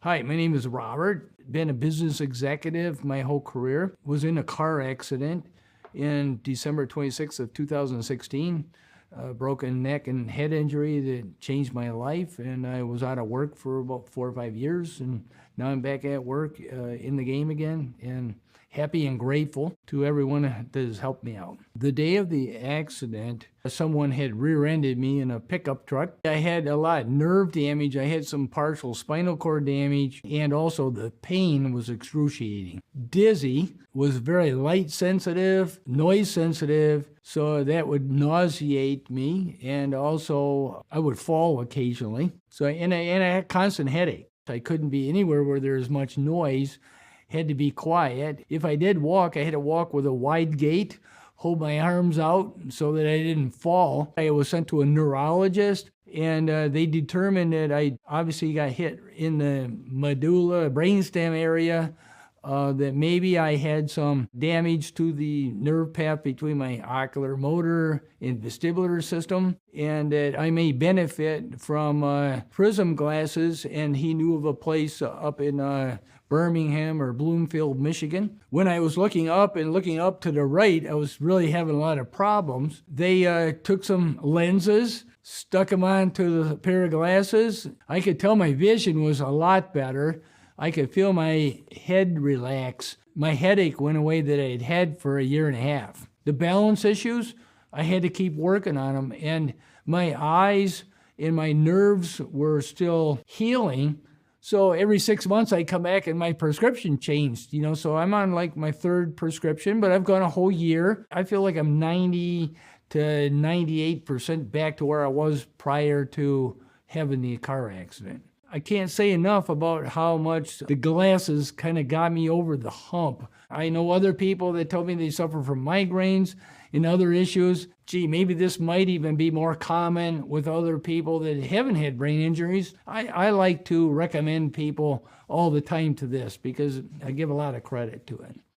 Hi, my name is Robert. Been a business executive my whole career. Was in a car accident in December 26th of 2016. Broken neck and head injury that changed my life, and I was out of work for about 4 or 5 years, and now I'm back at work in the game again, and happy and grateful to everyone that has helped me out. The day of the accident, someone had rear-ended me in a pickup truck. I had a lot of nerve damage. I had some partial spinal cord damage, and also the pain was excruciating. Dizzy, was very light sensitive, noise sensitive, so that would nauseate me, and also I would fall occasionally. And I had constant headache. I couldn't be anywhere where there's much noise. Had to be quiet. If I did walk, I had to walk with a wide gait, hold my arms out so that I didn't fall. I was sent to a neurologist, and they determined that I obviously got hit in the medulla, brainstem area, that maybe I had some damage to the nerve path between my ocular motor and vestibular system, and that I may benefit from prism glasses, and he knew of a place up in Birmingham or Bloomfield, Michigan. When I was looking up to the right, I was really having a lot of problems. They took some lenses, stuck them onto the pair of glasses. I could tell my vision was a lot better. I could feel my head relax. My headache went away that I'd had for a year and a half. The balance issues, I had to keep working on them, and my eyes and my nerves were still healing. So every 6 months I come back and my prescription changed, so I'm on like my third prescription, but I've gone a whole year. I feel like I'm 90 to 98% back to where I was prior to having the car accident. I can't say enough about how much the glasses kind of got me over the hump. I know other people that told me they suffer from migraines and other issues. Gee, maybe this might even be more common with other people that haven't had brain injuries. I like to recommend people all the time to this because I give a lot of credit to it.